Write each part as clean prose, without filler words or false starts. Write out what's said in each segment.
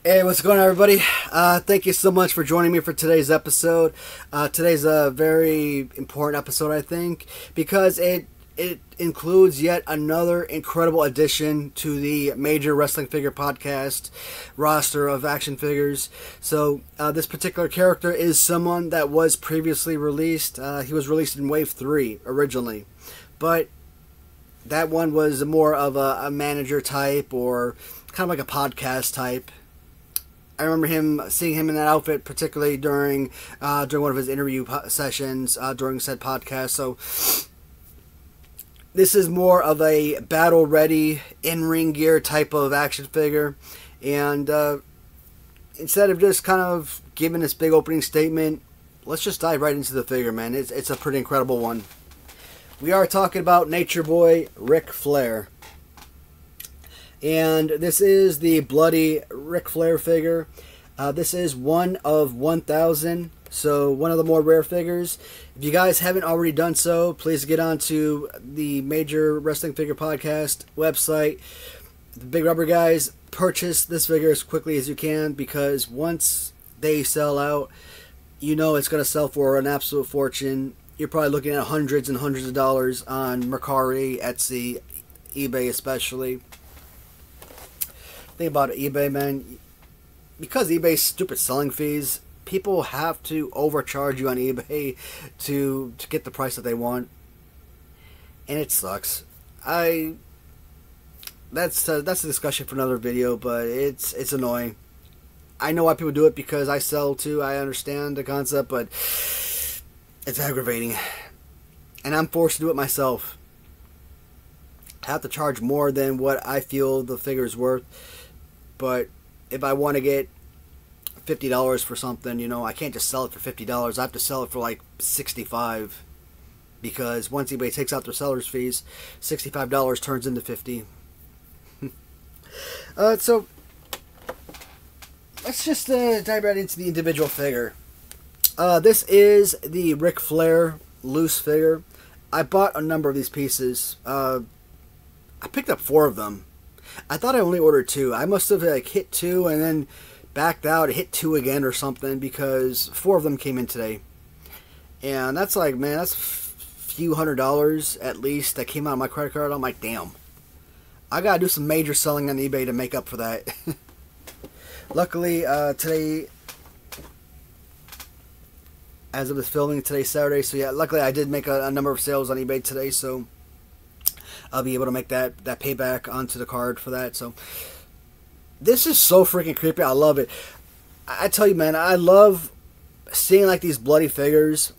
Hey, what's going on, everybody? Thank you so much for joining me for today's episode. Today's a very important episode, I think, because it includes yet another incredible addition to the major wrestling figure podcast roster of action figures. So this particular character is someone that was previously released. He was released in Wave 3 originally, but that one was more of a manager type or kind of like a podcast type. I remember seeing him in that outfit, particularly during one of his interview sessions during said podcast. So this is more of a battle-ready, in-ring gear type of action figure. And instead of just kind of giving this big opening statement, let's just dive right into the figure, man. It's a pretty incredible one. We are talking about Nature Boy Ric Flair. And this is the bloody Ric Flair figure. This is one of 1,000, so one of the more rare figures. If you guys haven't already done so, please get onto the Major Wrestling Figure Podcast website. The Big Rubber guys, purchase this figure as quickly as you can, because once they sell out, you know it's going to sell for an absolute fortune. You're probably looking at hundreds and hundreds of dollars on Mercari, Etsy, eBay especially. Thing about eBay, man, because eBay's stupid selling fees, people have to overcharge you on eBay to get the price that they want, and it sucks. That's a discussion for another video, but it's annoying. I know why people do it, because I sell too. I understand the concept, but it's aggravating, and I'm forced to do it myself. I have to charge more than what I feel the figure is worth. But if I want to get $50 for something, you know, I can't just sell it for $50. I have to sell it for like $65, because once eBay takes out their seller's fees, $65 turns into $50. So let's just dive right into the individual figure. This is the Ric Flair loose figure. I bought a number of these pieces. I picked up 4 of them. I thought I only ordered 2. I must have like hit 2 and then backed out, hit 2 again or something, because 4 of them came in today. And that's like, man, that's a few $100s at least that came out of my credit card. I'm like, damn. I gotta do some major selling on eBay to make up for that. Luckily, today, as of this filming, today's Saturday, so yeah, luckily I did make a number of sales on eBay today, so I'll be able to make that payback onto the card for that. So this is so freaking creepy. I love it. I tell you, man, I love seeing like these bloody figures,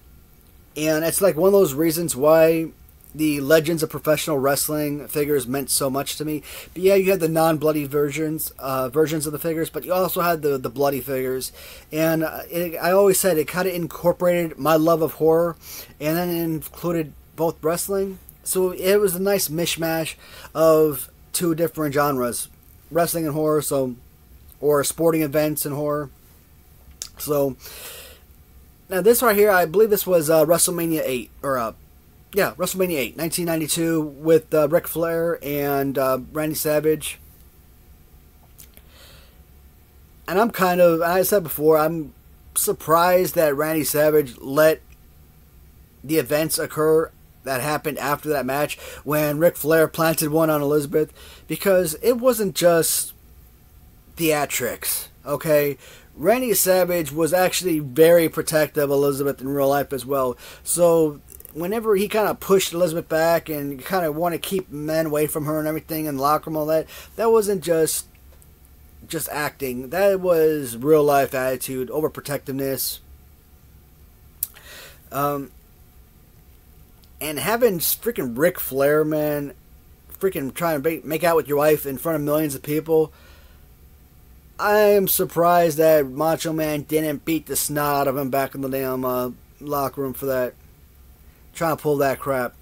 and it's like one of those reasons why the Legends of Professional Wrestling figures meant so much to me. But yeah, you had the non-bloody versions of the figures, but you also had the bloody figures. And I always said it kind of incorporated my love of horror, and then it included both wrestling. So it was a nice mishmash of 2 different genres, wrestling and horror, or sporting events and horror. So now this right here, I believe this was WrestleMania 8, or WrestleMania 8, 1992, with Ric Flair and Randy Savage. And I said before, I'm surprised that Randy Savage let the events occur that happened after that match when Ric Flair planted one on Elizabeth, because it wasn't just theatrics, okay? Randy Savage was actually very protective of Elizabeth in real life as well. So whenever he kind of pushed Elizabeth back and kind of wanted to keep men away from her and everything in the locker room, all that wasn't just acting. That was real life attitude, overprotectiveness. And having freaking Ric Flair, man, freaking trying to make out with your wife in front of millions of people, I am surprised that Macho Man didn't beat the snot out of him back in the damn locker room for that. Trying to pull that crap.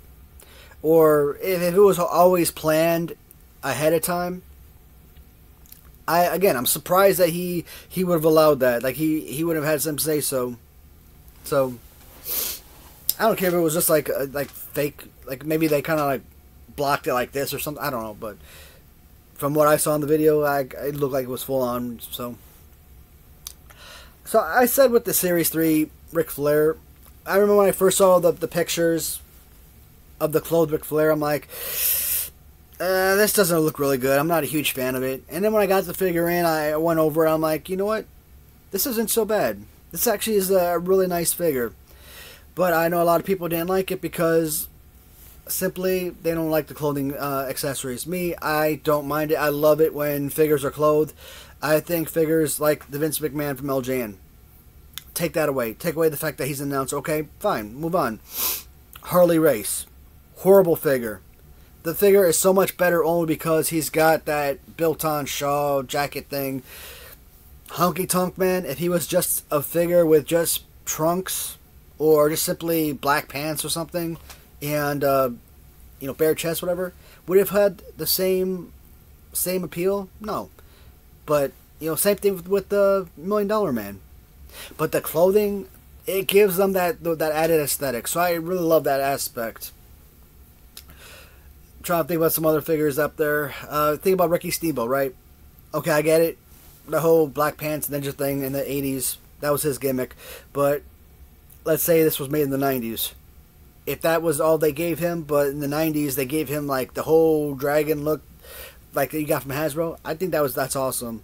Or if it was always planned ahead of time, I'm surprised that he would have allowed that. Like, he would have had some say so. So I don't care if it was just like fake, like maybe they kind of like blocked it like this or something. I don't know, but from what I saw in the video, it looked like it was full on. So So I said with the Series 3 Ric Flair, I remember when I first saw the pictures of the clothed Ric Flair, I'm like, this doesn't look really good. I'm not a huge fan of it. And then when I got the figure in, I went over it, I'm like, you know what? This isn't so bad. This actually is a really nice figure. But I know a lot of people didn't like it because simply they don't like the clothing accessories. Me, I don't mind it. I love it when figures are clothed. I think figures like the Vince McMahon from LJN, take that away. Take away the fact that he's an announcer. Okay, fine, move on. Harley Race, horrible figure. The figure is so much better only because he's got that built-on shawl jacket thing. Honky Tonk Man, if he was just a figure with just trunks or just simply black pants or something and bare chest, whatever, would have had the same appeal? No. But same thing with the $1 Million Man. But the clothing, it gives them that added aesthetic. So I really love that aspect. I'm trying to think about some other figures up there. Think about Ricky Steamboat, right? Okay, I get it. The whole black pants ninja thing in the 80s, that was his gimmick. But let's say this was made in the 90s. If that was all they gave him, but in the 90s they gave him like the whole dragon look like you got from Hasbro, I think that's awesome.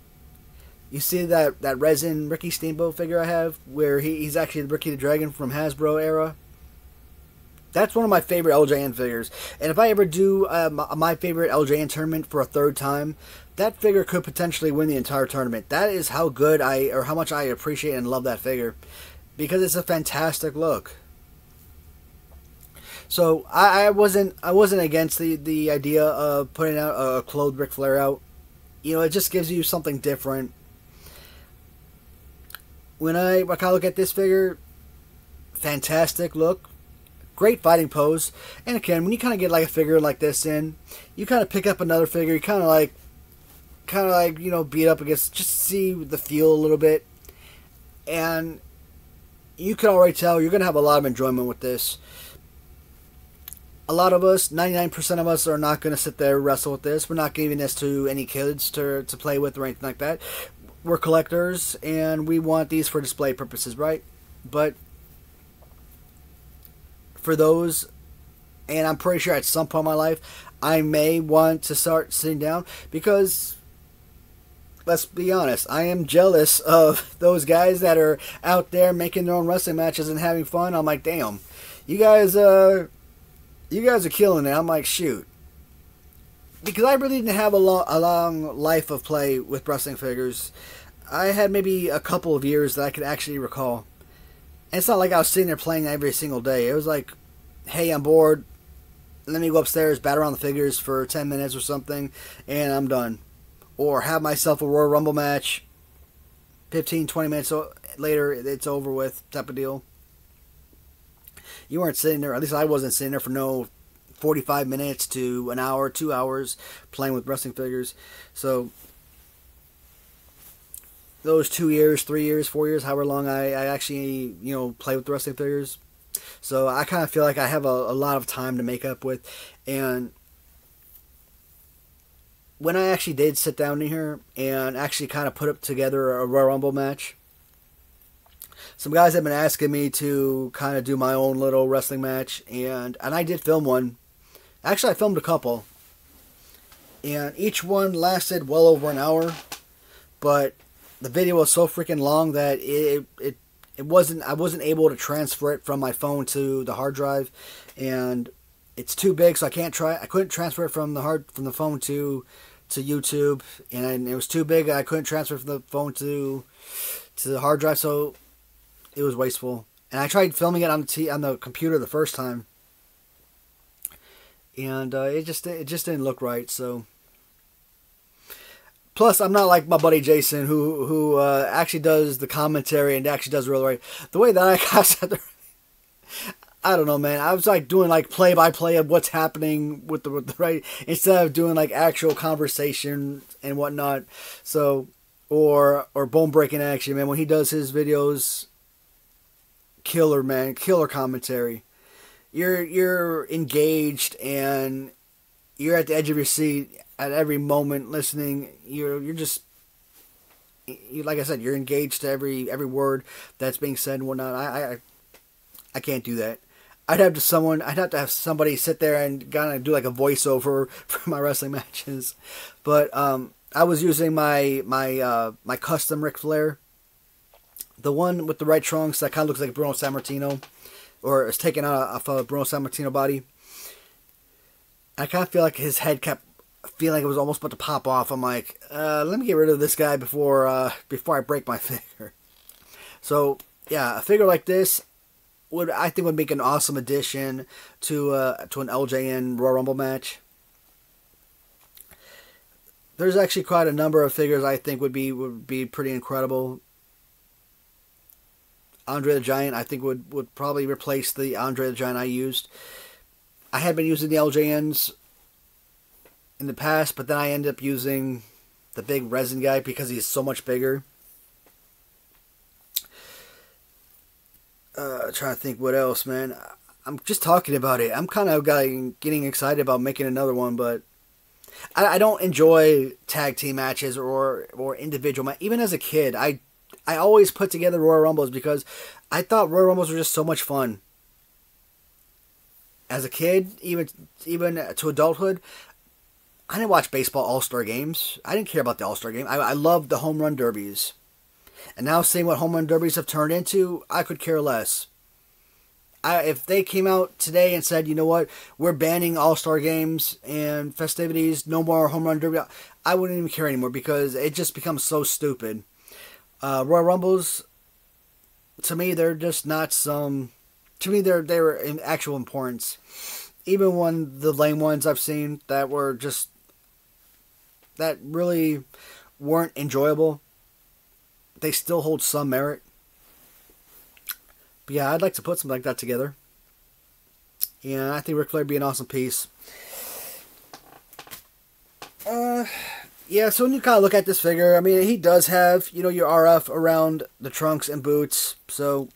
You see that resin Ricky Steamboat figure I have, where he's actually the Ricky the Dragon from Hasbro era? That's one of my favorite LJN figures. And if I ever do my favorite LJN tournament for a third time, that figure could potentially win the entire tournament. That is how good how much I appreciate and love that figure. Because it's a fantastic look. So I wasn't against the idea of putting out a clothed Ric Flair out. It just gives you something different. When I kind of look at this figure, fantastic look, great fighting pose. And again, when you kind of get like a figure like this in, you kind of pick up another figure. You kind of like beat up against, just see the feel a little bit, and you can already tell you're gonna have a lot of enjoyment with this. A lot of us, 99% of us, are not going to sit there and wrestle with this. We're not giving this to any kids to play with or anything like that. We're collectors, and we want these for display purposes, right? But for those, and I'm pretty sure at some point in my life, I may want to start sitting down because, let's be honest, I am jealous of those guys that are out there making their own wrestling matches and having fun. I'm like, damn, you guys are killing it. I'm like, shoot. Because I really didn't have a long life of play with wrestling figures. I had maybe a couple of years that I could actually recall. And it's not like I was sitting there playing every single day. It was like, hey, I'm bored. Let me go upstairs, bat around the figures for 10 minutes or something, and I'm done. Or have myself a Royal Rumble match. 15, 20 minutes later, it's over with, type of deal. You weren't sitting there, at least I wasn't sitting there for no 45 minutes to an hour, 2 hours playing with wrestling figures. So those 2 years, 3 years, 4 years, however long I actually, play with wrestling figures. So I kind of feel like I have a lot of time to make up with. And when I actually did sit down in here and actually kind of put up together a Royal Rumble match, some guys have been asking me to kind of do my own little wrestling match, and I did film one. Actually, I filmed a couple, and each one lasted well over an hour, but the video was so freaking long that I wasn't able to transfer it from my phone to the hard drive, and it's too big, so I couldn't transfer it from the phone to YouTube, and it was too big. I couldn't transfer it from the phone to the hard drive, so it was wasteful. And I tried filming it on the computer the first time, and it just didn't look right. So, plus I'm not like my buddy Jason who actually does the commentary and actually does really right. The way that I got I don't know, man. I was like doing like play by play of what's happening with the right, instead of doing like actual conversation and whatnot. So, or bone breaking action, man. When he does his videos, killer, man, killer commentary. You're engaged and you're at the edge of your seat at every moment listening. You're just, like I said, you're engaged to every word that's being said and whatnot. I can't do that. I'd have to have somebody sit there and kind of do like a voiceover for my wrestling matches. But I was using my custom Ric Flair, the one with the red trunks that kind of looks like Bruno Sammartino, or is taken out off a Bruno Sammartino body. I kind of feel like his head kept feeling like it was almost about to pop off. I'm like, let me get rid of this guy before I break my finger. So yeah, a figure like this I think would make an awesome addition to an LJN Royal Rumble match. There's actually quite a number of figures I think would be pretty incredible. Andre the Giant, I think, would probably replace the Andre the Giant I used. I had been using the LJNs in the past, but then I ended up using the big resin guy because he's so much bigger. Trying to think what else, man. I'm just talking about it. I'm kind of getting excited about making another one, but I don't enjoy tag team matches or individual matches. Even as a kid, I always put together Royal Rumbles because I thought Royal Rumbles were just so much fun. As a kid, even to adulthood, I didn't watch baseball all-star games. I didn't care about the all-star game. I loved the home run derbies. And now seeing what home run derbies have turned into, I could care less. If they came out today and said, you know what, we're banning all-star games and festivities, no more home run derby, I wouldn't even care anymore because it just becomes so stupid. Royal Rumbles, to me, they're just not some... To me, they're in actual importance. Even when the lame ones I've seen that were just... that really weren't enjoyable, they still hold some merit. But yeah, I'd like to put something like that together. And I think Ric Flair would be an awesome piece. Yeah, so when you kind of look at this figure, I mean, he does have, you know, your RF around the trunks and boots. So,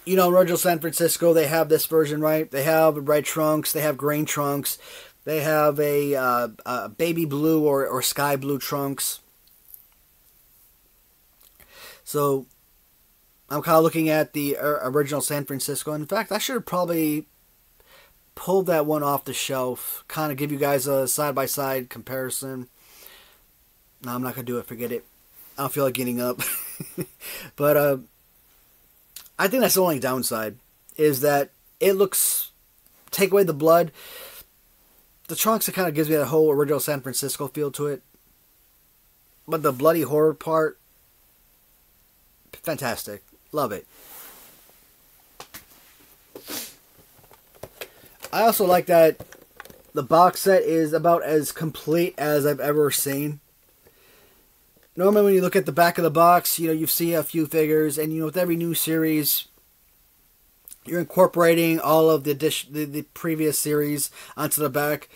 you know, original San Francisco, they have this version, right? They have red trunks, they have green trunks, they have a baby blue or sky blue trunks. So, I'm kind of looking at the original San Francisco. In fact, I should have probably pulled that one off the shelf. Kind of give you guys a side-by-side comparison. No, I'm not going to do it. Forget it. I don't feel like getting up. But I think that's the only downside. Is that it looks... Take away the blood. The trunks, it kind of gives me that whole original San Francisco feel to it. But the bloody horror part... Fantastic. Love it. I also like that the box set is about as complete as I've ever seen. Normally when you look at the back of the box, you know, you see a few figures, and you know, with every new series, you're incorporating all of the previous series onto the back.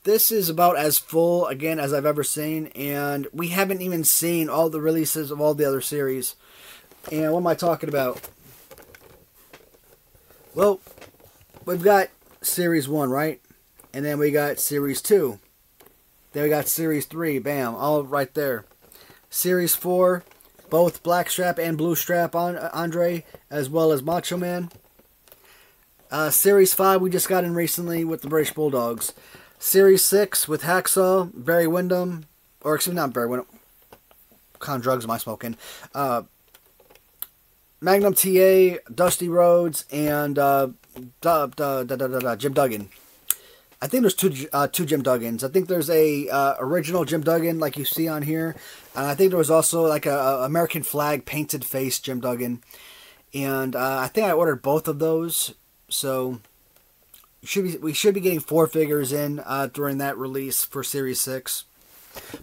This is about as full, again, as I've ever seen, and we haven't even seen all the releases of all the other series. And what am I talking about? Well, we've got Series 1, right? And then we got Series 2. Then we got Series 3. Bam. All right there. Series 4, both black strap and blue strap on Andre, as well as Macho Man. Series 5 we just got in recently with the British Bulldogs. Series 6 with Hacksaw, Barry Windham. Or, excuse me, not Barry Windham. What kind of drugs am I smoking? Magnum TA, Dusty Rhodes, and Jim Duggan. I think there's two Jim Duggans. I think there's a original Jim Duggan, like you see on here. I think there was also like a American flag painted face Jim Duggan. And I think I ordered both of those. So we should be getting 4 figures in during that release for Series 6.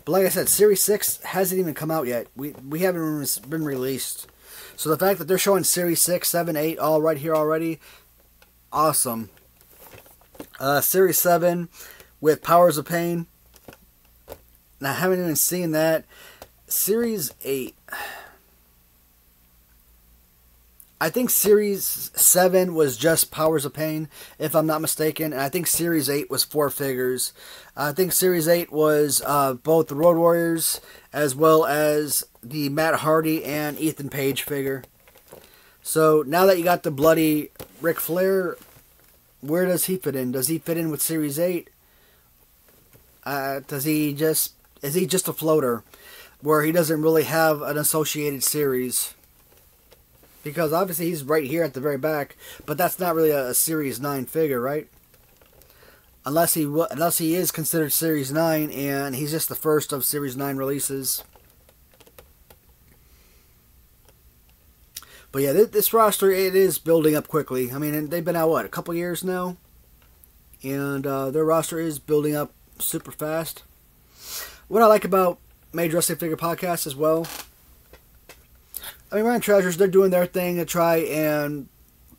But like I said, Series 6 hasn't even come out yet. We haven't been released. So the fact that they're showing Series 6, 7, 8 all right here already, awesome. Series 7 with Powers of Pain. And I haven't even seen that. Series 8. I think Series 7 was just Powers of Pain, if I'm not mistaken. And I think Series 8 was 4 figures. I think Series 8 was both the Road Warriors as well as the Matt Hardy and Ethan Page figure. So now that you got the bloody Ric Flair, where does he fit in? Does he fit in with Series 8? Is he just a floater where he doesn't really have an associated series? Because obviously he's right here at the very back, but that's not really a Series 9 figure, right? Unless he is considered Series 9 and he's just the first of Series 9 releases. But yeah, this roster, it is building up quickly. I mean, they've been out, what, a couple years now? And their roster is building up super fast. What I like about Major Wrestling Figure Podcast as well, I mean, Random Treasures, they're doing their thing to try and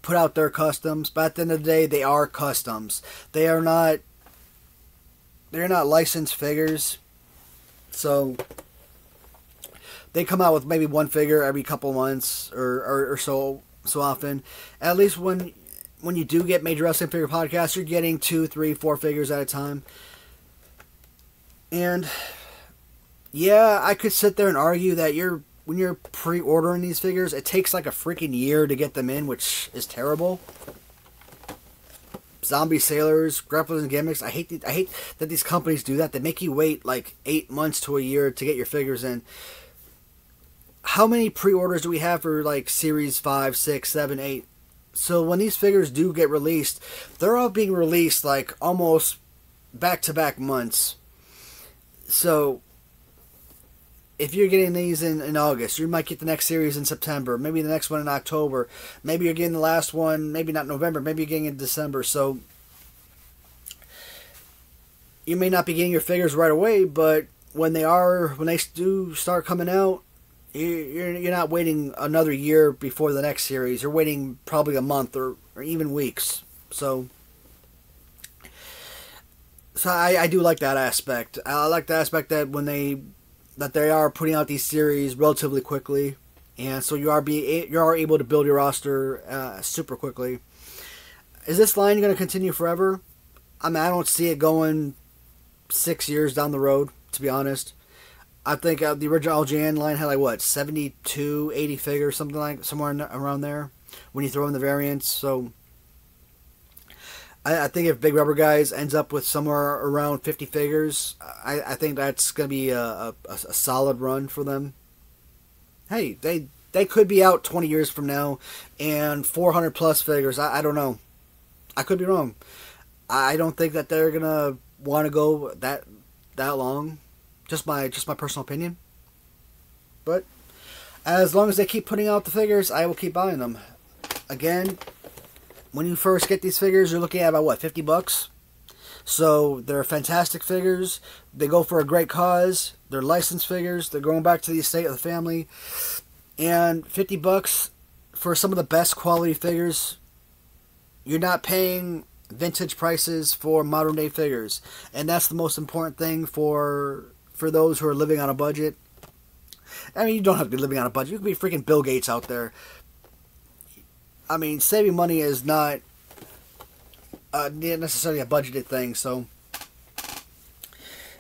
put out their customs, but at the end of the day, they are customs. They're not licensed figures. So they come out with maybe one figure every couple months or so often. At least when you do get Major Wrestling Figure Podcast, you're getting 2, 3, 4 figures at a time. And yeah, I could sit there and argue that when you're pre-ordering these figures, it takes like a freaking year to get them in, which is terrible. Zombie Sailors, Grapplers and Gimmicks, I hate that these companies do that. They make you wait like 8 months to a year to get your figures in. How many pre-orders do we have for like Series 5, 6, 7, 8? So when these figures do get released, they're all being released like almost back-to-back months. So if you're getting these in August, you might get the next series in September, maybe the next one in October, maybe you're getting the last one, maybe not November, maybe you're getting in December. So you may not be getting your figures right away, but when they do start coming out, you're not waiting another year before the next series. You're waiting probably a month or even weeks. So I do like that aspect. I like the aspect that that they are putting out these series relatively quickly, and so you are able to build your roster super quickly. Is this line going to continue forever? I mean, I don't see it going 6 years down the road, to be honest. I think the original LJN line had like what, 72, 80 figures, somewhere around there when you throw in the variants. So I think if Big Rubber Guys ends up with somewhere around 50 figures, I think that's going to be a solid run for them. Hey, they could be out 20 years from now and 400 plus figures. I don't know. I could be wrong. I don't think that they're going to want to go that long. Just my personal opinion. But as long as they keep putting out the figures, I will keep buying them. Again, when you first get these figures, you're looking at about, what, $50? So they're fantastic figures. They go for a great cause. They're licensed figures. They're going back to the estate of the family. And $50 for some of the best quality figures. You're not paying vintage prices for modern day figures. And that's the most important thing for those who are living on a budget. I mean, you don't have to be living on a budget. You can be freaking Bill Gates out there. I mean, saving money is not necessarily a budgeted thing, so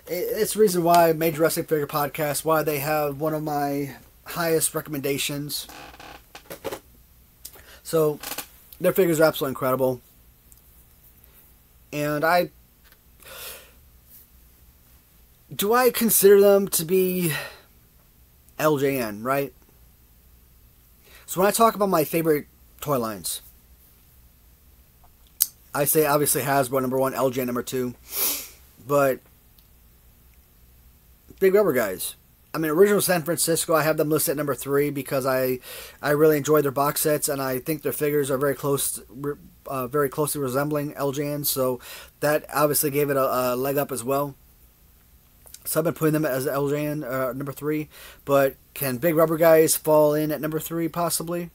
it's the reason why Major Wrestling Figure Podcast, why they have one of my highest recommendations. So their figures are absolutely incredible, and I consider them to be LJN, right? So when I talk about my favorite toy lines, I say obviously Hasbro number 1, LJN number 2, but Big Rubber Guys. I mean, original San Francisco, I have them listed at number 3 because I really enjoy their box sets, and I think their figures are very closely resembling LJN, so that obviously gave it a leg up as well. So I've been putting them as LJN number 3, but can Big Rubber Guys fall in at number 3 possibly?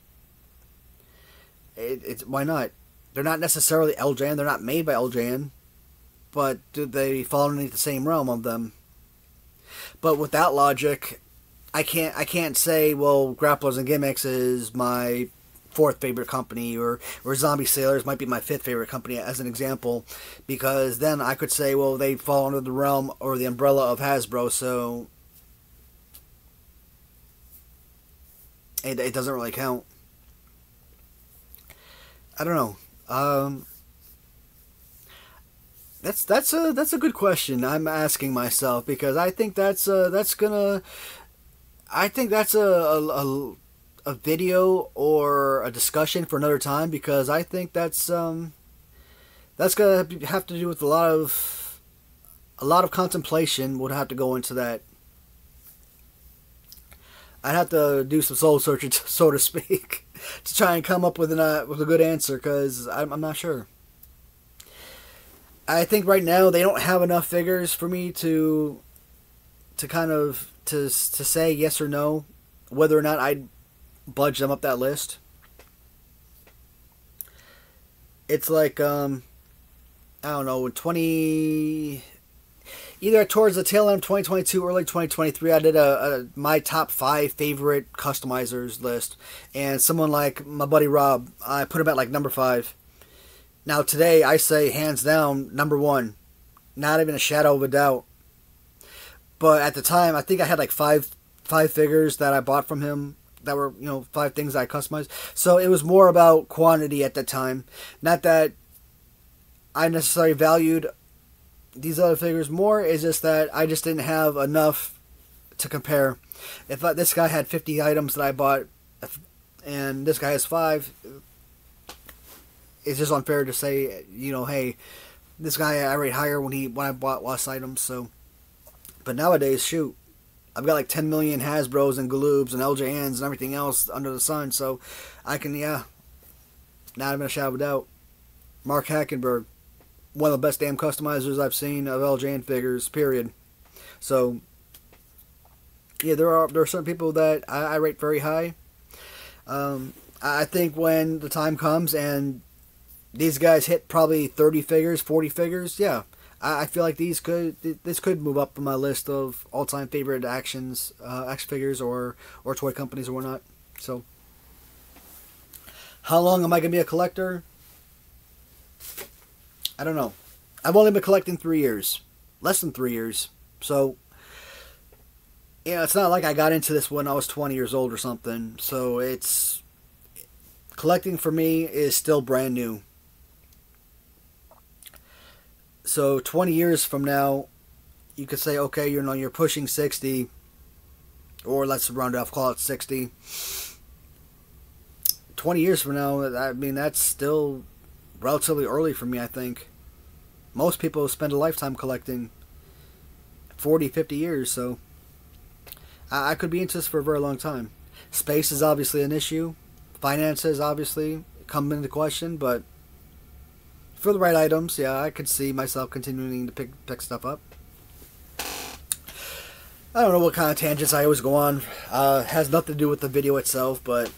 Why not? They're not necessarily LJN. They're not made by LJN, but do they fall underneath the same realm of them? But with that logic, I can't say, well, Grapplers and Gimmicks is my fourth favorite company, or Zombie Sailors might be my fifth favorite company as an example, because then I could say, well, they fall under the realm or the umbrella of Hasbro, so it doesn't really count. I don't know. That's a good question I'm asking myself, because I think that's a video or a discussion for another time, because I think that's gonna have to do with a lot of contemplation would have to go into that. I'd have to do some soul searching, so to speak, to try and come up with a good answer, because I'm not sure. I think right now they don't have enough figures for me to say yes or no whether or not I'd budge them up that list. It's like I don't know, either towards the tail end of 2022, early 2023, I did my top 5 favorite customizers list, and someone like my buddy Rob, I put him at like number 5. Now today, I say hands down number 1, not even a shadow of a doubt. But at the time, I think I had like five figures that I bought from him that were, 5 things I customized. So it was more about quantity at that time, not that I necessarily valued these other figures more. It's just that I just didn't have enough to compare. If this guy had 50 items that I bought, and this guy has 5, it's just unfair to say, hey, this guy I rate higher when I bought less items. So, but nowadays, shoot, I've got like 10 million Hasbros and Galoobs and LJNs and everything else under the sun. So I can, not even a shadow of a doubt, Mark Hackenberg, one of the best damn customizers I've seen of LJN figures, period. So, yeah, there are certain people that I rate very high. I think when the time comes and these guys hit probably 30 figures, 40 figures, yeah, I feel like this could move up on my list of all-time favorite action figures or toy companies or whatnot. So, how long am I going to be a collector? I don't know. I've only been collecting 3 years. Less than 3 years. So, it's not like I got into this when I was 20 years old or something. So, collecting for me is still brand new. So, 20 years from now, you could say, okay, you're pushing 60. Or let's round it off, call it 60. 20 years from now, I mean, that's still relatively early for me, I think. Most people spend a lifetime collecting, 40, 50 years, so I could be into this for a very long time. Space is obviously an issue. Finances obviously come into question, but for the right items, yeah, I could see myself continuing to pick stuff up. I don't know what kind of tangents I always go on. Has nothing to do with the video itself, but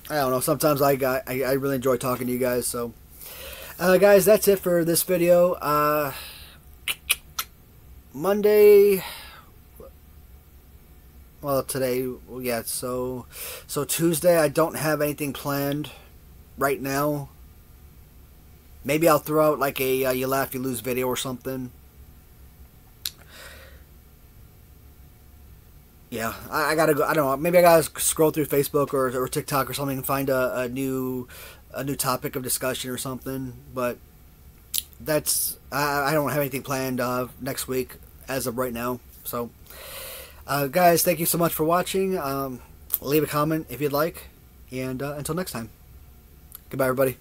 I don't know. Sometimes I really enjoy talking to you guys. So, guys, that's it for this video. Monday. Well, today, yeah. So Tuesday, I don't have anything planned right now. Maybe I'll throw out like a you laugh, you lose video or something. Yeah, I gotta go. I don't know. Maybe I gotta scroll through Facebook or TikTok or something and find a new topic of discussion or something. But that's I don't have anything planned next week as of right now. So, guys, thank you so much for watching. Leave a comment if you'd like, and until next time. Goodbye, everybody.